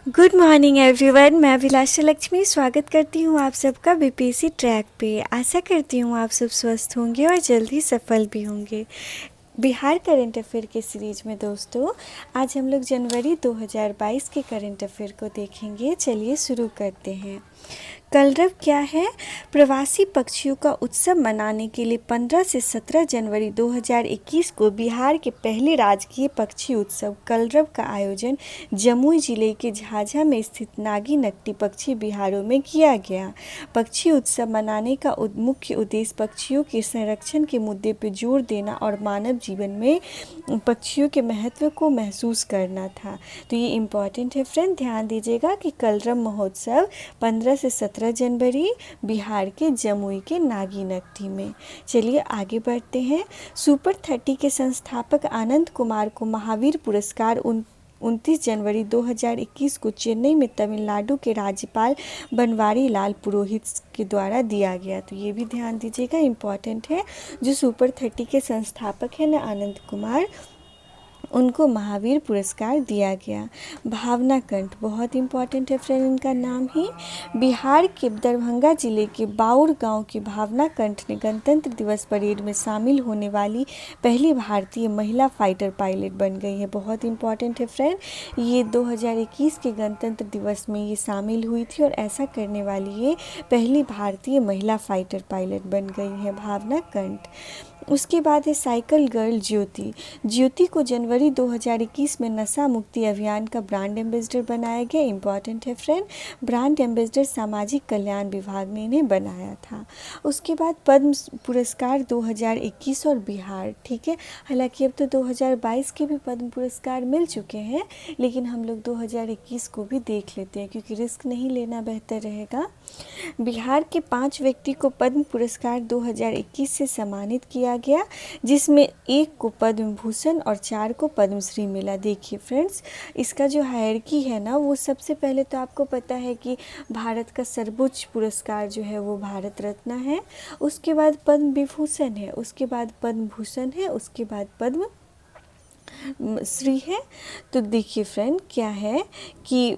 Good morning everyone. मैं अभिलाषा लक्ष्मी स्वागत करती हूँ आप सबका बीपीएससी ट्रैक पे। आशा करती हूँ आप सब स्वस्थ होंगे और जल्द ही सफल भी होंगे। बिहार करंट अफेयर के सीरीज में दोस्तों आज हम लोग जनवरी 2022 के करंट अफेयर को देखेंगे। चलिए शुरू करते हैं। कलरव क्या है? प्रवासी पक्षियों का उत्सव मनाने के लिए 15 से 17 जनवरी 2021 को बिहार के पहले राजकीय पक्षी उत्सव कलरव का आयोजन जमुई जिले के झाझा में स्थित नागी नकटी पक्षी बिहारों में किया गया। पक्षी उत्सव मनाने का मुख्य उद्देश्य पक्षियों के संरक्षण के मुद्दे पर जोर देना और मानव जीवन में पक्षियों के महत्व को महसूस करना था। तो ये इम्पॉर्टेंट है फ्रेंड, ध्यान दीजिएगा कि कलरव महोत्सव 15 से 17 जनवरी बिहार के जमुई के नागी नकटी में। चलिए आगे बढ़ते हैं। सुपर 30 के संस्थापक आनंद कुमार को महावीर पुरस्कार 29 जनवरी 2021 को चेन्नई में तमिलनाडु के राज्यपाल बनवारी लाल पुरोहित के द्वारा दिया गया। तो ये भी ध्यान दीजिएगा, इम्पॉर्टेंट है। जो सुपर 30 के संस्थापक हैं ना आनंद कुमार, उनको महावीर पुरस्कार दिया गया। भावना कंठ बहुत इम्पॉर्टेंट है फ्रेंड, इनका नाम ही। बिहार के दरभंगा जिले के बाउर गांव की भावना कंठ ने गणतंत्र दिवस परेड में शामिल होने वाली पहली भारतीय महिला फाइटर पायलट बन गई है। बहुत इम्पॉर्टेंट है फ्रेंड, ये 2021 के गणतंत्र दिवस में ये शामिल हुई थी और ऐसा करने वाली ये पहली भारतीय महिला फाइटर पायलट बन गई है भावना कंठ। उसके बाद है साइकिल गर्ल ज्योति। ज्योति को जनवरी 2021 में नशा मुक्ति अभियान का ब्रांड एम्बेसडर बनाया गया। इम्पॉर्टेंट है फ्रेंड, ब्रांड एम्बेसडर सामाजिक कल्याण विभाग ने इन्हें बनाया था। उसके बाद पद्म पुरस्कार 2021 और बिहार, ठीक है। हालांकि अब तो 2022 के भी पद्म पुरस्कार मिल चुके हैं, लेकिन हम लोग 2021 को भी देख लेते हैं क्योंकि रिस्क नहीं लेना बेहतर रहेगा। बिहार के 5 व्यक्ति को पद्म पुरस्कार 2021 से सम्मानित किया गया, जिसमें 1 को पद्म भूषण और 4 को पद्मश्री मिला। देखिए फ्रेंड्स, इसका जो हायरकी है ना, वो सबसे पहले तो आपको पता है कि भारत का सर्वोच्च पुरस्कार जो है वो भारत रत्न है, उसके बाद पद्म विभूषण है, उसके बाद पद्म भूषण है, उसके बाद पद्म श्री है। तो देखिए फ्रेंड क्या है कि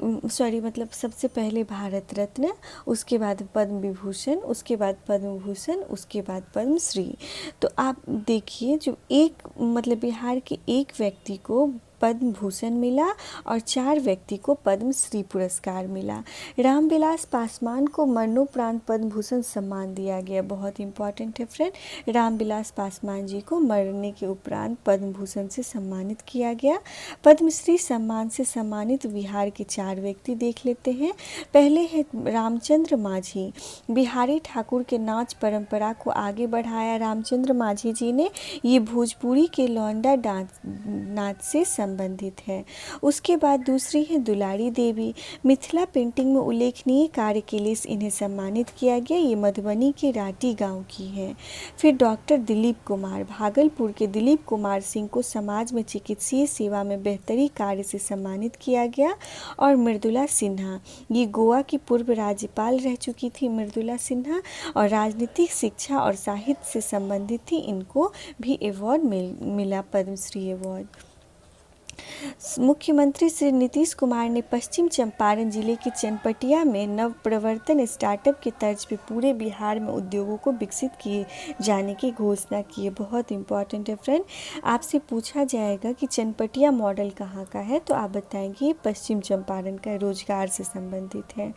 सबसे पहले भारत रत्न, उसके बाद पद्म विभूषण, उसके बाद पद्म भूषण, उसके बाद पद्म श्री। तो आप देखिए जो बिहार के एक व्यक्ति को पद्म भूषण मिला और 4 व्यक्ति को पद्म श्री पुरस्कार मिला। रामविलास पासवान को मरणोपरांत पद्म भूषण सम्मान दिया गया। बहुत इंपॉर्टेंट है फ्रेंड, रामविलास पासवान जी को मरने के उपरांत पद्म भूषण से सम्मानित किया गया। पद्मश्री सम्मान से सम्मानित बिहार के 4 व्यक्ति देख लेते हैं। पहले है रामचंद्र माझी। बिहारी ठाकुर के नाच परंपरा को आगे बढ़ाया रामचंद्र माझी जी ने। ये भोजपुरी के लौंडा नाच से संबंधित है। उसके बाद दूसरी है दुलारी देवी। मिथिला पेंटिंग में उल्लेखनीय कार्य के लिए इन्हें सम्मानित किया गया। ये मधुबनी के राटी गांव की है। फिर डॉक्टर दिलीप कुमार, भागलपुर के दिलीप कुमार सिंह को समाज में चिकित्सीय सेवा में बेहतरी कार्य से सम्मानित किया गया। और मृदुला सिन्हा, ये गोवा की पूर्व राज्यपाल रह चुकी थी मृदुला सिन्हा, और राजनीतिक शिक्षा और साहित्य से संबंधित थी। इनको भी अवार्ड मिला, पद्मश्री अवार्ड। मुख्यमंत्री श्री नीतीश कुमार ने पश्चिम चंपारण जिले के चनपटिया में नवप्रवर्तन स्टार्टअप के तर्ज पे पूरे बिहार में उद्योगों को विकसित किए जाने की घोषणा की है। बहुत इंपॉर्टेंट है फ्रेंड, आपसे पूछा जाएगा कि चनपटिया मॉडल कहाँ का है, तो आप बताएंगे ये पश्चिम चंपारण का, रोजगार से संबंधित है।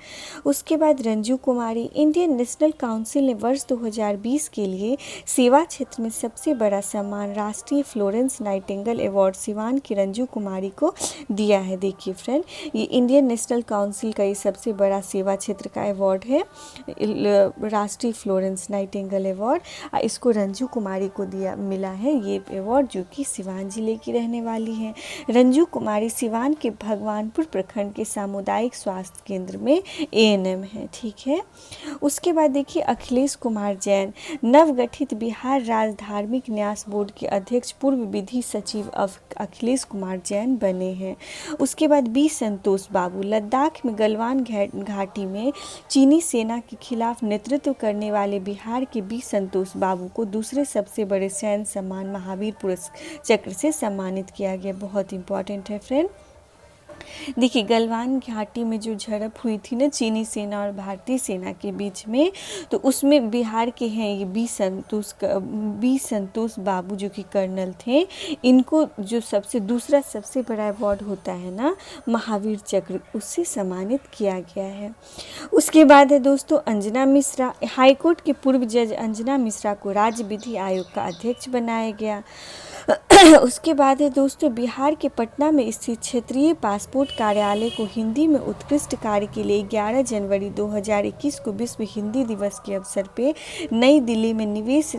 उसके बाद रंजू कुमारी, इंडियन नेशनल काउंसिल ने वर्ष 2020 के लिए सेवा क्षेत्र में सबसे बड़ा सम्मान राष्ट्रीय फ्लोरेंस नाइटिंगेल अवार्ड सिवान की रंजू कुमारी को दिया है। देखिए फ्रेंड, ये इंडियन नेशनल काउंसिल का ये सबसे बड़ा सेवा क्षेत्र का अवार्ड है, राष्ट्रीय फ्लोरेंस नाइटिंगेल अवार्ड। इसको रंजू कुमारी को मिला है ये अवार्ड, जो कि सिवान जिले की रहने वाली है। रंजू कुमारी सिवान के भगवानपुर प्रखंड के सामुदायिक स्वास्थ्य केंद्र में एएनएम है, ठीक है। उसके बाद देखिए अखिलेश कुमार जैन, नवगठित बिहार राज्य धार्मिक न्यास बोर्ड के अध्यक्ष पूर्व विधि सचिव अखिलेश कुमार जैन बने हैं। उसके बाद बी संतोष बाबू, लद्दाख में गलवान घाटी में चीनी सेना के खिलाफ नेतृत्व करने वाले बिहार के बी संतोष बाबू को दूसरे सबसे बड़े सैन्य सम्मान महावीर पुरस्कार चक्र से सम्मानित किया गया। बहुत इंपॉर्टेंट है फ्रेंड। देखिए, गलवान घाटी में जो झड़प हुई थी ना चीनी सेना और भारतीय सेना के बीच में, तो उसमें बिहार के हैं ये बी संतोष बाबू जो कि कर्नल थे। इनको जो दूसरा सबसे बड़ा अवार्ड होता है ना, महावीर चक्र, उससे सम्मानित किया गया है। उसके बाद है दोस्तों अंजना मिश्रा। हाईकोर्ट के पूर्व जज अंजना मिश्रा को राज्य विधि आयोग का अध्यक्ष बनाया गया। उसके बाद है दोस्तों बिहार के पटना में स्थित क्षेत्रीय पासपोर्ट कार्यालय को हिंदी में उत्कृष्ट कार्य के लिए 11 जनवरी 2021 को विश्व हिंदी दिवस के अवसर पे नई दिल्ली में निवेश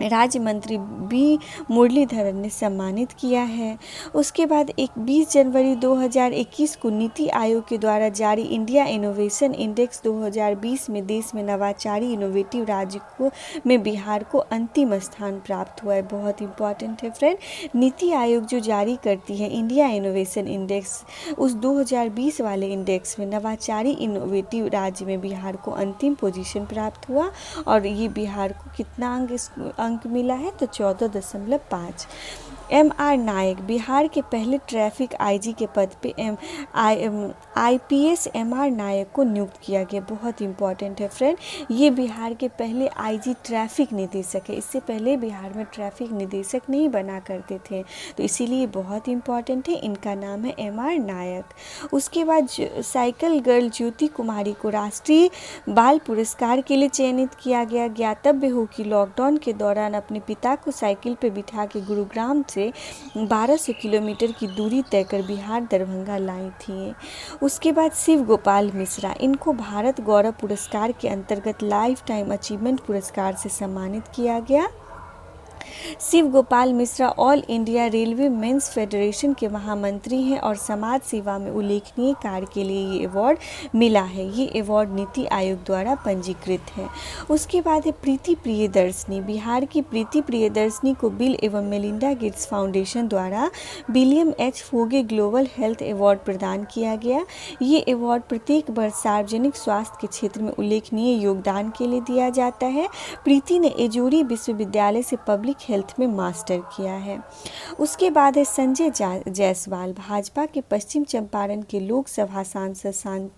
राज्य मंत्री बी मुरलीधरन ने सम्मानित किया है। उसके बाद 20 जनवरी 2021 को नीति आयोग के द्वारा जारी इंडिया इनोवेशन इंडेक्स 2020 में देश में नवाचारी इनोवेटिव राज्य में बिहार को अंतिम स्थान प्राप्त हुआ है। बहुत इंपॉर्टेंट है फ्रेंड, नीति आयोग जो जारी करती है इंडिया इनोवेशन इंडेक्स, उस 2020 वाले इंडेक्स में नवाचारी इनोवेटिव राज्य में बिहार को अंतिम पोजीशन प्राप्त हुआ और ये बिहार को कितना अंक मिला है तो 14.5। MR नायक, बिहार के पहले ट्रैफिक आईजी के पद पे IPS MR नायक को नियुक्त किया गया। बहुत इंपॉर्टेंट है फ्रेंड, ये बिहार के पहले आईजी ट्रैफिक निदेशक है। इससे पहले बिहार में ट्रैफिक निदेशक नहीं बना करते थे, तो इसीलिए बहुत इंपॉर्टेंट है। इनका नाम है MR नायक। उसके बाद साइकिल गर्ल ज्योति कुमारी को राष्ट्रीय बाल पुरस्कार के लिए चयनित किया गया। ज्ञातव्य हो कि लॉकडाउन के दौरान अपने पिता को साइकिल पर बिठा के गुरुग्राम से 1200 किलोमीटर की दूरी तय कर बिहार दरभंगा लाई थी। उसके बाद शिव गोपाल मिश्रा, इनको भारत गौरव पुरस्कार के अंतर्गत लाइफ टाइम अचीवमेंट पुरस्कार से सम्मानित किया गया। Shiv Gopal Mishra all India railway men's federation के महामंत्री हैं और समाज सेवा में उल्लेखनीय कार्य के लिए ये अवार्ड मिला है। ये अवार्ड नीति आयोग द्वारा पंजीकृत है। उसके बाद है प्रीति प्रियदर्शनी। बिहार की प्रीति प्रियदर्शनी को बिल एवं मेलिंडा गेट्स फाउंडेशन द्वारा William H Foege global health award प्रदान किया गया। ये अवार्ड प्रत्येक वर्ष सार्वजनिक स्वास्थ्य के क्षेत्र में उल्लेखनीय योगदान के लिए दिया जाता है। प्रीति ने एजोरी विश्वविद्यालय से पब्लिक हेल्थ में मास्टर किया है। उसके बाद है संजय जायसवाल। भाजपा के पश्चिम चंपारण के लोकसभा सांसद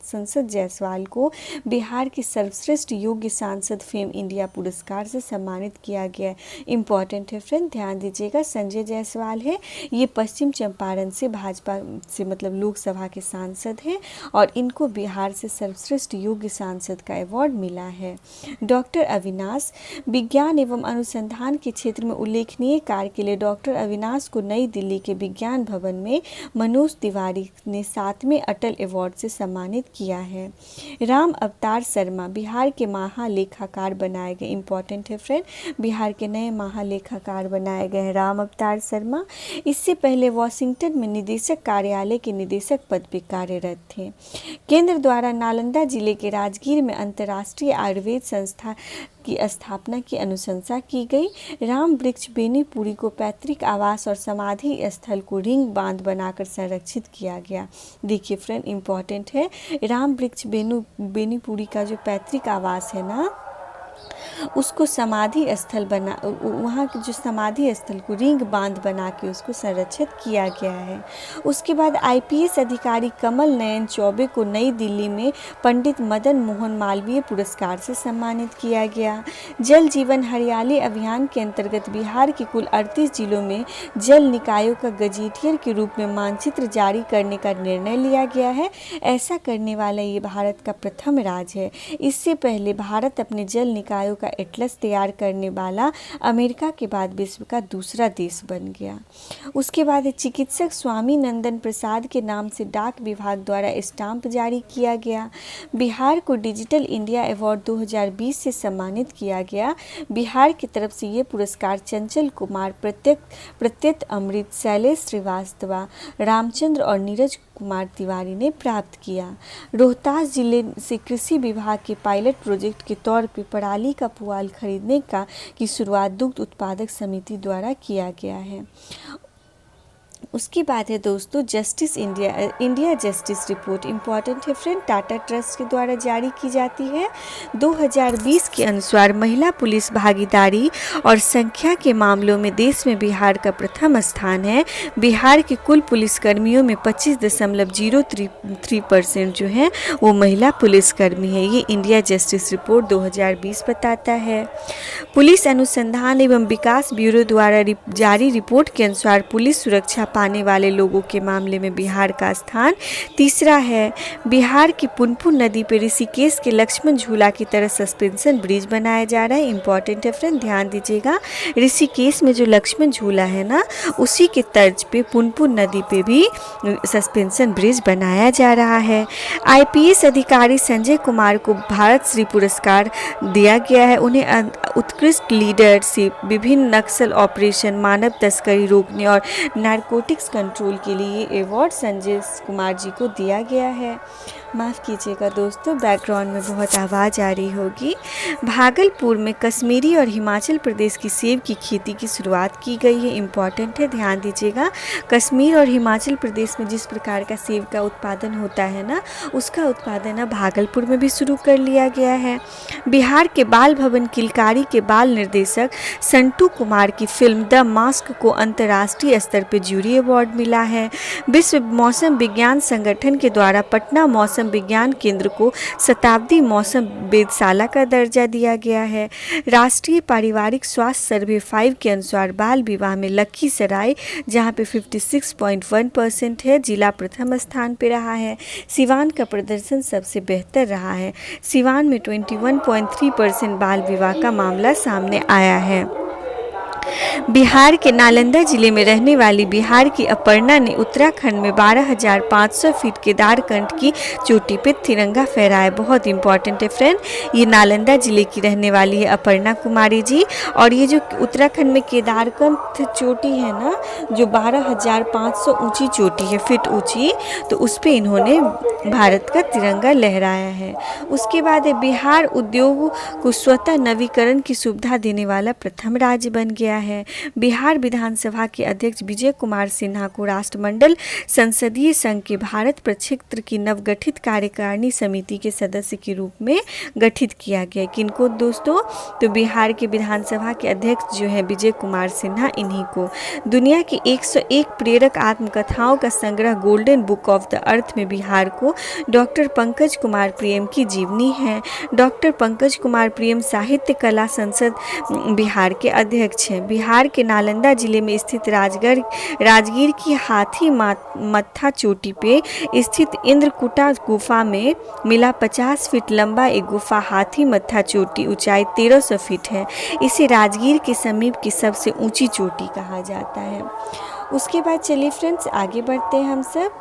संसद जायसवाल को बिहार के सर्वश्रेष्ठ योग्य सांसद फेम इंडिया पुरस्कार से सम्मानित किया गया। इंपॉर्टेंट है फ्रेंड, ध्यान दीजिएगा। संजय जायसवाल है, ये पश्चिम चंपारण से भाजपा से मतलब लोकसभा के सांसद हैं और इनको बिहार से सर्वश्रेष्ठ योग्य सांसद का अवार्ड मिला है। डॉक्टर अविनाश, विज्ञान एवं अनुसंधान के क्षेत्र में उल्लेखनीय कार्य के लिए डॉक्टर अविनाश को नई दिल्ली के विज्ञान भवन में मनोज तिवारी ने 7वें अटल अवार्ड से सम्मानित किया है। राम अवतार शर्मा, बिहार के महालेखाकार बनाए गए। इंपॉर्टेंट है फ्रेंड, बिहार के नए महालेखाकार बनाए गए हैं राम अवतार शर्मा। इससे पहले वॉशिंगटन में निदेशक कार्यालय के निदेशक पद पर कार्यरत थे। केंद्र द्वारा नालंदा जिले के राजगीर में अंतर्राष्ट्रीय आयुर्वेद संस्था की स्थापना की अनुशंसा की गई। राम वृक्ष बेनीपुरी को पैतृक आवास और समाधि स्थल को रिंग बांध बनाकर संरक्षित किया गया। देखिए फ्रेंड, इंपॉर्टेंट है, राम वृक्ष बेनीपुरी का जो पैतृक आवास है ना, उसको समाधि स्थल बना, वहाँ के जो समाधि स्थल को रिंग बांध बना के उसको संरक्षित किया गया है। उसके बाद IPS अधिकारी कमल नयन चौबे को नई दिल्ली में पंडित मदन मोहन मालवीय पुरस्कार से सम्मानित किया गया। जल जीवन हरियाली अभियान के अंतर्गत बिहार के कुल 38 जिलों में जल निकायों का गजेटियर के रूप में मानचित्र जारी करने का निर्णय लिया गया है। ऐसा करने वाला ये भारत का प्रथम राज्य है। इससे पहले भारत अपने जल निकायों का एटलस तैयार करने वाला अमेरिका के बाद विश्व का दूसरा देश बन गया। उसके बाद चिकित्सक स्वामी नंदन प्रसाद के नाम से डाक विभाग द्वारा स्टाम्प जारी किया गया। बिहार को डिजिटल इंडिया अवार्ड 2020 से सम्मानित किया गया। बिहार की तरफ से ये पुरस्कार चंचल कुमार, प्रत्यत अमृत, शैलेश श्रीवास्तव, रामचंद्र और नीरज कुमार तिवारी ने प्राप्त किया। रोहतास जिले से कृषि विभाग के पायलट प्रोजेक्ट के तौर पर पराली का पुआल खरीदने की शुरुआत दुग्ध उत्पादक समिति द्वारा किया गया है। उसके बाद है दोस्तों justice India justice report, important है फ्रेंड, टाटा ट्रस्ट के द्वारा जारी की जाती है। 2020 के अनुसार महिला पुलिस भागीदारी और संख्या के मामलों में देश में बिहार का प्रथम स्थान है। बिहार के कुल पुलिसकर्मियों में 25.03% जो है वो महिला पुलिसकर्मी है। ये इंडिया जस्टिस रिपोर्ट 2020 बताता है। पुलिस अनुसंधान एवं विकास ब्यूरो द्वारा जारी रिपोर्ट के अनुसार पुलिस सुरक्षा पाने वाले लोगों के मामले में बिहार का स्थान तीसरा है। बिहार की पुनपुन नदी पर ऋषिकेश के लक्ष्मण झूला की तरह सस्पेंशन ब्रिज बनाया जा रहा है। इंपॉर्टेंट है फ्रेंड, ध्यान दीजिएगा। ऋषिकेश में जो लक्ष्मण झूला है ना, उसी के तर्ज पे पुनपुन नदी पे भी सस्पेंशन ब्रिज बनाया जा रहा है। IPS अधिकारी संजय कुमार को भारत श्री पुरस्कार दिया गया है। उन्हें उत्कृष्ट लीडरशिप, विभिन्न नक्सल ऑपरेशन, मानव तस्करी रोकने और नारकोटिक्स कंट्रोल के लिए अवार्ड संजय कुमार जी को दिया गया है। माफ़ कीजिएगा दोस्तों, बैकग्राउंड में बहुत आवाज़ आ रही होगी। भागलपुर में कश्मीरी और हिमाचल प्रदेश की सेब की खेती की शुरुआत की गई है। इम्पॉर्टेंट है, ध्यान दीजिएगा। कश्मीर और हिमाचल प्रदेश में जिस प्रकार का सेब का उत्पादन होता है ना, उसका उत्पादन अब भागलपुर में भी शुरू कर लिया गया है। बिहार के बाल भवन किलकारी के बाल निर्देशक संटू कुमार की फिल्म द मास्क को अंतर्राष्ट्रीय स्तर पर जूरी अवार्ड मिला है। विश्व मौसम विज्ञान संगठन के द्वारा पटना मौसम विज्ञान केंद्र को शताब्दी मौसम वेधशाला का दर्जा दिया गया है। राष्ट्रीय पारिवारिक स्वास्थ्य सर्वे 5 के अनुसार बाल विवाह में लखीसराय, जहां पे 56.1% है, जिला प्रथम स्थान पे रहा है। सिवान का प्रदर्शन सबसे बेहतर रहा है। सिवान में 21.3% बाल विवाह का मामला सामने आया है। बिहार के नालंदा जिले में रहने वाली बिहार की अपर्णा ने उत्तराखंड में 12,500 फीट केदारकंठ की चोटी पे तिरंगा फहराया। बहुत इंपॉर्टेंट है फ्रेंड, ये नालंदा जिले की रहने वाली है अपर्णा कुमारी जी। और ये जो उत्तराखंड में केदारकंठ चोटी है ना, जो 12,500 ऊंची चोटी है, फीट ऊंची, तो उस पर इन्होंने भारत का तिरंगा लहराया है। उसके बाद है बिहार उद्योग को स्वतः नवीकरण की सुविधा देने वाला प्रथम राज्य बन गया है। बिहार विधानसभा के अध्यक्ष विजय कुमार सिन्हा को राष्ट्रमंडल संसदीय संघ के भारत प्रक्षेत्र की नवगठित कार्यकारिणी समिति के सदस्य के रूप में गठित किया गया। किनको दोस्तों? तो बिहार के विधानसभा के अध्यक्ष जो है विजय कुमार सिन्हा, इन्हीं को। दुनिया की 101 प्रेरक आत्मकथाओं का संग्रह golden book of the earth में बिहार को डॉक्टर पंकज कुमार प्रेम की जीवनी है। डॉक्टर पंकज कुमार प्रेम साहित्य कला संसद बिहार के अध्यक्ष हैं। बिहार के नालंदा जिले में स्थित राजगीर की हाथी मत्था चोटी पे स्थित इंद्रकूटा गुफा में मिला 50 फीट लंबा एक गुफा हाथी मत्था चोटी ऊंचाई 1300 फीट है। इसे राजगीर के समीप की सबसे ऊंची चोटी कहा जाता है। उसके बाद चलिए फ्रेंड्स आगे बढ़ते हैं हम सब।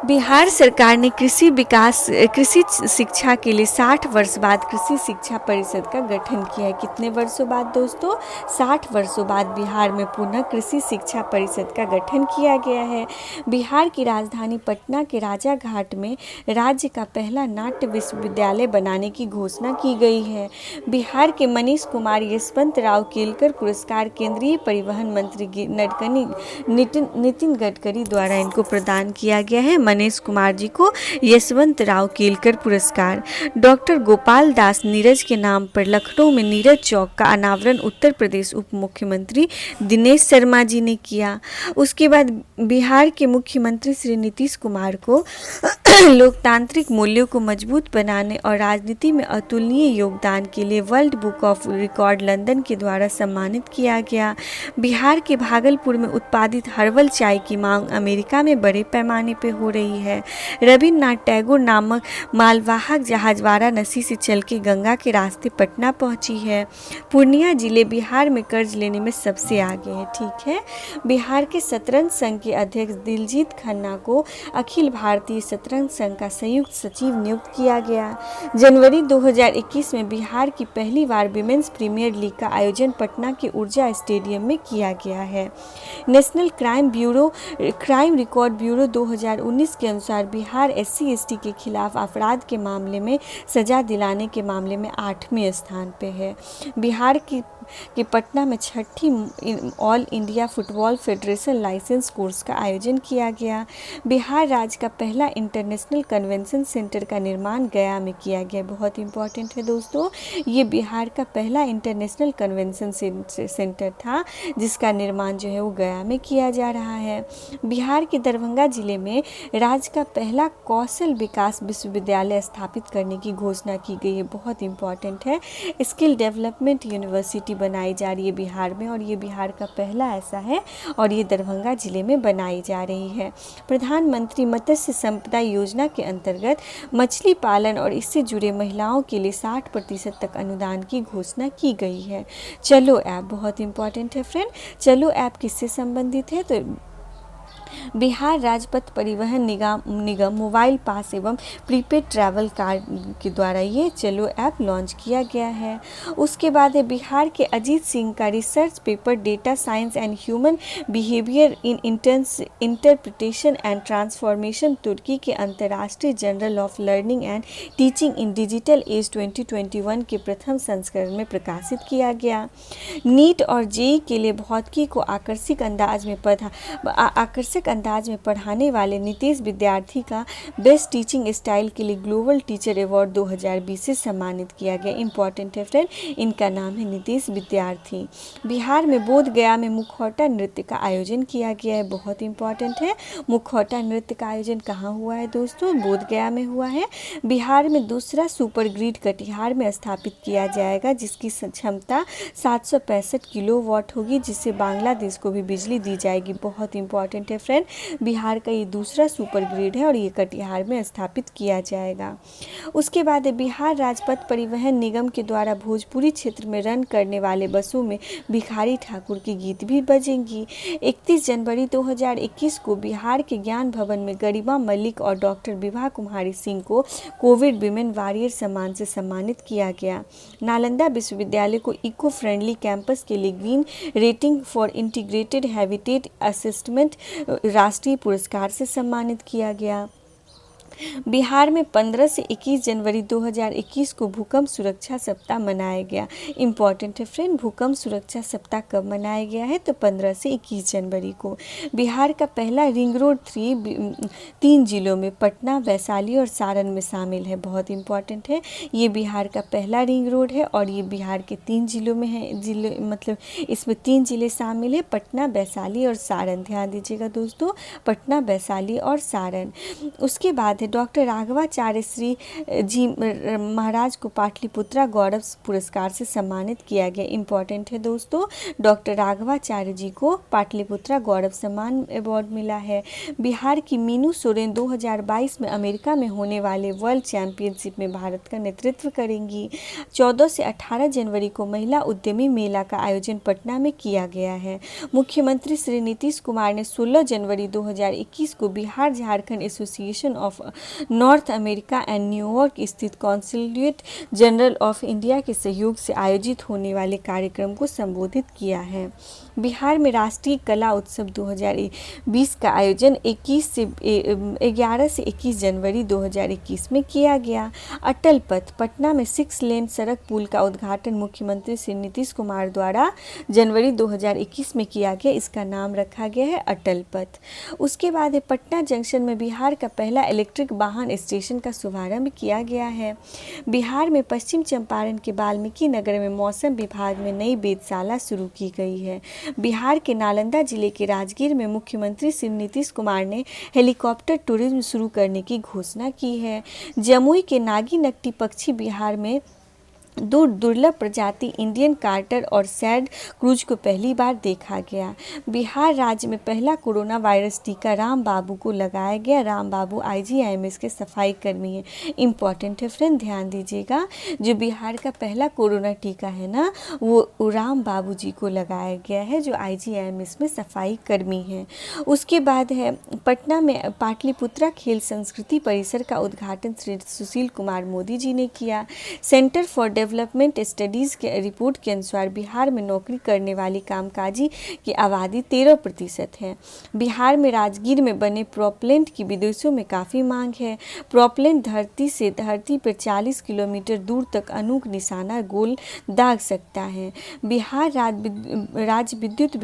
बिहार सरकार ने कृषि शिक्षा के लिए 60 वर्ष बाद कृषि शिक्षा परिषद का गठन किया है। कितने वर्षों बाद दोस्तों? 60 वर्षों बाद बिहार में पुनः कृषि शिक्षा परिषद का गठन किया गया है। बिहार की राजधानी पटना के राजा घाट में राज्य का पहला नाट्य विश्वविद्यालय बनाने की घोषणा की गई है। बिहार के मनीष कुमार यशवंत राव केलकर पुरस्कार केंद्रीय परिवहन मंत्री नितिन गडकरी द्वारा इनको प्रदान किया गया है। मनीष कुमार जी को यशवंत राव केलकर पुरस्कार। डॉक्टर गोपाल दास नीरज के नाम पर लखनऊ में नीरज चौक का अनावरण उत्तर प्रदेश उप मुख्यमंत्री दिनेश शर्मा जी ने किया। उसके बाद बिहार के मुख्यमंत्री श्री नीतीश कुमार को लोकतांत्रिक मूल्यों को मजबूत बनाने और राजनीति में अतुलनीय योगदान के लिए world book of record London के द्वारा सम्मानित किया गया। बिहार के भागलपुर में उत्पादित हर्बल चाय की मांग अमेरिका में बड़े पैमाने पर हो रही है। रविन्द्रनाथ टैगोर नामक मालवाहक जहाज वाराणसी से चल के गंगा के रास्ते पटना पहुंची है। पूर्णिया जिले बिहार में कर्ज लेने में सबसे आगे है। ठीक है। बिहार के शतरंज संघ के अध्यक्ष दिलजीत खन्ना को अखिल भारतीय शतरंज संघ का संयुक्त सचिव नियुक्त किया गया। जनवरी 2021 में बिहार की पहली बार विमेंस प्रीमियर लीग का आयोजन पटना के ऊर्जा स्टेडियम में किया गया है। नेशनल क्राइम रिकॉर्ड ब्यूरो 2019 के अनुसार बिहार SC/ST के खिलाफ अपराध के मामले में सजा दिलाने के मामले में 8वें स्थान पे है। बिहार की कि पटना में छठी all India football federation licence course का आयोजन किया गया। बिहार राज्य का पहला इंटरनेशनल कन्वेंशन सेंटर का निर्माण गया में किया गया। बहुत इंपॉर्टेंट है दोस्तों, ये बिहार का पहला इंटरनेशनल कन्वेंशन सेंटर था जिसका निर्माण जो है वो गया में किया जा रहा है। बिहार के दरभंगा जिले में राज्य का पहला कौशल विकास विश्वविद्यालय स्थापित करने की घोषणा की गई है। बहुत इंपॉर्टेंट है, स्किल डेवलपमेंट यूनिवर्सिटी बनाई जा रही है बिहार में और ये बिहार का पहला ऐसा है और ये दरभंगा जिले में बनाई जा रही है। प्रधानमंत्री मत्स्य संपदा योजना के अंतर्गत मछली पालन और इससे जुड़े महिलाओं के लिए 60% तक अनुदान की घोषणा की गई है। चलो ऐप बहुत इंपॉर्टेंट है फ्रेंड। चलो ऐप किससे संबंधित है? तो बिहार राजपथ परिवहन निगम मोबाइल पास एवं प्रीपेड ट्रैवल कार्ड के द्वारा ये चलो ऐप लॉन्च किया गया है। उसके बाद है बिहार के अजीत सिंह का research paper data science and human behaviour in interpretation and transformation तुर्की के अंतर्राष्ट्रीय journal of learning and teaching in digital age 2021 के प्रथम संस्करण में प्रकाशित किया गया। नीट और जेईई के लिए भौतिकी को आकर्षक अंदाज में पढ़ाने वाले नीतीश विद्यार्थी का बेस्ट टीचिंग स्टाइल के लिए ग्लोबल टीचर अवार्ड 2020 से सम्मानित किया गया। इंपॉर्टेंट है फ्रेंड, इनका नाम है नीतीश विद्यार्थी। बिहार में बोध गया में मुखौटा नृत्य का आयोजन किया गया है। बहुत इंपॉर्टेंट है, मुखौटा नृत्य का आयोजन कहाँ हुआ है दोस्तों? बोध गया में हुआ है। बिहार में दूसरा सुपर ग्रिड कटिहार में स्थापित किया जाएगा जिसकी क्षमता 765 किलोवाट होगी, जिससे बांग्लादेश को भी बिजली दी जाएगी। बहुत इंपॉर्टेंट है फ्रेंड, बिहार का ये दूसरा सुपर ग्रिड है और ये कटिहार में स्थापित किया जाएगा। उसके बाद बिहार राजपथ परिवहन निगम के द्वारा भोजपुरी क्षेत्र में रन करने वाले बसों में भिखारी ठाकुर के गीत भी बजेंगी। 31 जनवरी 2021 को बिहार के ज्ञान भवन में गरिमा मलिक और डॉक्टर विभा कुमारी सिंह को कोविड विमेन वॉरियर सम्मान से सम्मानित किया गया। नालंदा विश्वविद्यालय को इको फ्रेंडली कैंपस के लिए green rating for integrated habitat assessment राष्ट्रीय पुरस्कार से सम्मानित किया गया। बिहार में 15 से 21 जनवरी 2021 को भूकंप सुरक्षा सप्ताह मनाया गया। इंपॉर्टेंट है फ्रेंड, भूकंप सुरक्षा सप्ताह कब मनाया गया है? तो 15 से 21 जनवरी को। बिहार का पहला रिंग रोड 3 जिलों में पटना, वैशाली और सारण में शामिल है। बहुत इंपॉर्टेंट है, ये बिहार का पहला रिंग रोड है और ये बिहार के 3 जिलों में है। जिले मतलब इसमें 3 जिले शामिल है, पटना, वैशाली और सारण। ध्यान दीजिएगा दोस्तों, पटना, वैशाली और सारण। उसके बाद डॉक्टर राघवाचार्य श्री जी महाराज को पाटलिपुत्रा गौरव पुरस्कार से सम्मानित किया गया। इंपॉर्टेंट है दोस्तों, डॉक्टर राघवाचार्य जी को पाटलिपुत्रा गौरव सम्मान अवार्ड मिला है। बिहार की मीनू सोरेन 2022 में अमेरिका में होने वाले वर्ल्ड चैंपियनशिप में भारत का नेतृत्व करेंगी। 14 से 18 जनवरी को महिला उद्यमी मेला का आयोजन पटना में किया गया है। मुख्यमंत्री श्री नीतीश कुमार ने 16 जनवरी 2021 को Bihar Jharkhand association of north America and New York स्थित कॉन्सुलेट जनरल ऑफ इंडिया के सहयोग से आयोजित होने वाले कार्यक्रम को संबोधित किया है। बिहार में राष्ट्रीय कला उत्सव 2020 का आयोजन 11 से 21 जनवरी 2021 में किया गया। अटल पथ पटना में 6 लेन सड़क पुल का उद्घाटन मुख्यमंत्री श्री नीतीश कुमार द्वारा जनवरी 2021 में किया गया। इसका नाम रखा गया है अटल पथ। उसके बाद पटना जंक्शन में बिहार का पहला इलेक्ट्रिक वाहन स्टेशन का शुभारंभ किया गया है। बिहार में पश्चिम चंपारण के वाल्मीकि नगर में मौसम विभाग में नई वेधशाला शुरू की गई है। बिहार के नालंदा जिले के राजगीर में मुख्यमंत्री श्री नीतीश कुमार ने हेलीकॉप्टर टूरिज्म शुरू करने की घोषणा की है। जमुई के नागी-नकटी पक्षी बिहार में दुर्लभ प्रजाति इंडियन कार्टर और सैड क्रूज को पहली बार देखा गया। बिहार राज्य में पहला कोरोना वायरस टीका राम बाबू को लगाया गया। राम बाबू IGIMS के सफाई कर्मी हैं। इंपॉर्टेंट है फ्रेंड, ध्यान दीजिएगा, जो बिहार का पहला कोरोना टीका है ना, वो राम बाबू जी को लगाया गया है, जो IGIMS में सफाई कर्मी हैं। उसके बाद है पटना में पाटलिपुत्रा खेल संस्कृति परिसर का उद्घाटन श्री सुशील कुमार मोदी जी ने किया। सेंटर फॉर डेवलपमेंट स्टडीज़ के रिपोर्ट के अनुसार बिहार में नौकरी करने वाली कामकाजी की आबादी 13% है। बिहार में राजगीर में बने प्रोपेलेंट की विदेशों में काफ़ी मांग है। प्रोपेलेंट धरती पर 40 किलोमीटर दूर तक अनूख निशाना गोल दाग सकता है। बिहार राज्य विद्युत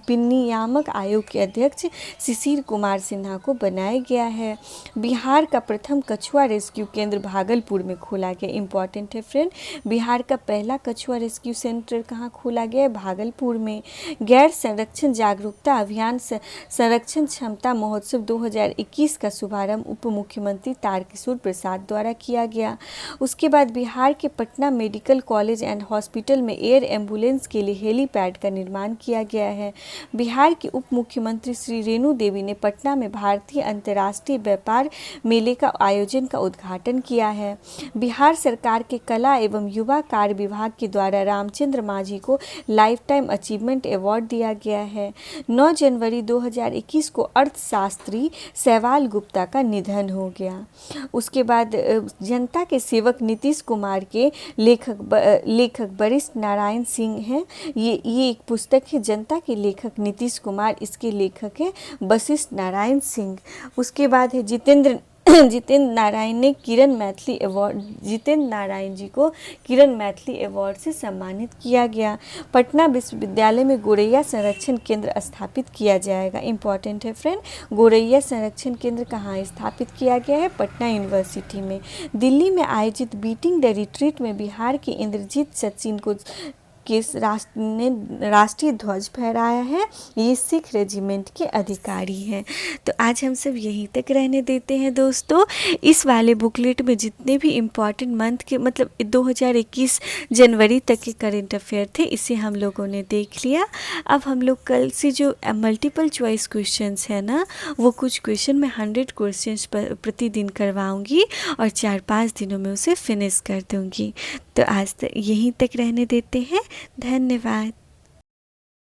विनियामक आयोग के अध्यक्ष शिशिर कुमार सिन्हा को बनाया गया है। बिहार का प्रथम कछुआ रेस्क्यू केंद्र भागलपुर में खोला गया। इंपॉर्टेंट है फ्रेंड, बिहार का पहला कछुआ रेस्क्यू सेंटर कहाँ खोला गया है? भागलपुर में। गैर संरक्षण जागरूकता अभियान संरक्षण क्षमता महोत्सव 2021 का शुभारंभ उप मुख्यमंत्री तारकिशोर प्रसाद द्वारा किया गया। उसके बाद बिहार के Patna medical college and hospital में एयर एम्बुलेंस के लिए हेलीपैड का निर्माण किया गया है। बिहार के उप मुख्यमंत्री श्री रेणु देवी ने पटना में भारतीय अंतर्राष्ट्रीय व्यापार मेले का आयोजन का उद्घाटन किया है। बिहार सरकार के कला एवं युवा कार्य विभाग के द्वारा रामचंद्र मांझी को लाइफ टाइम अचीवमेंट अवार्ड दिया गया है। 9 जनवरी 2021 को अर्थशास्त्री शैवाल गुप्ता का निधन हो गया। उसके बाद जनता के सेवक नीतीश कुमार के लेखक वरिष्ठ नारायण सिंह हैं। ये एक पुस्तक है, जनता के लेखक नीतीश कुमार, इसके लेखक हैं वशिष्ठ नारायण सिंह। उसके बाद है जितेंद्र नारायण जी को किरण मैथिली अवार्ड से सम्मानित किया गया। पटना विश्वविद्यालय में गोरैया संरक्षण केंद्र स्थापित किया जाएगा। इंपॉर्टेंट है फ्रेंड, गोरैया संरक्षण केंद्र कहाँ स्थापित किया गया है? पटना यूनिवर्सिटी में। दिल्ली में आयोजित बीटिंग द रिट्रीट में बिहार के इंद्रजीत सचिन को राष्ट्रीय ध्वज फहराया है। ये सिख रेजिमेंट के अधिकारी हैं। तो आज हम सब यहीं तक रहने देते हैं दोस्तों। इस वाले बुकलेट में जितने भी इम्पॉर्टेंट मंथ के मतलब 2021 जनवरी तक के करेंट अफेयर थे, इसे हम लोगों ने देख लिया। अब हम लोग कल से जो मल्टीपल चॉइस क्वेश्चंस है ना, वो कुछ क्वेश्चन मैं 100 क्वेश्चंस प्रतिदिन करवाऊंगी और 4-5 दिनों में उसे फिनिश कर दूंगी। तो आज तक यहीं तक रहने देते हैं। धन्यवाद।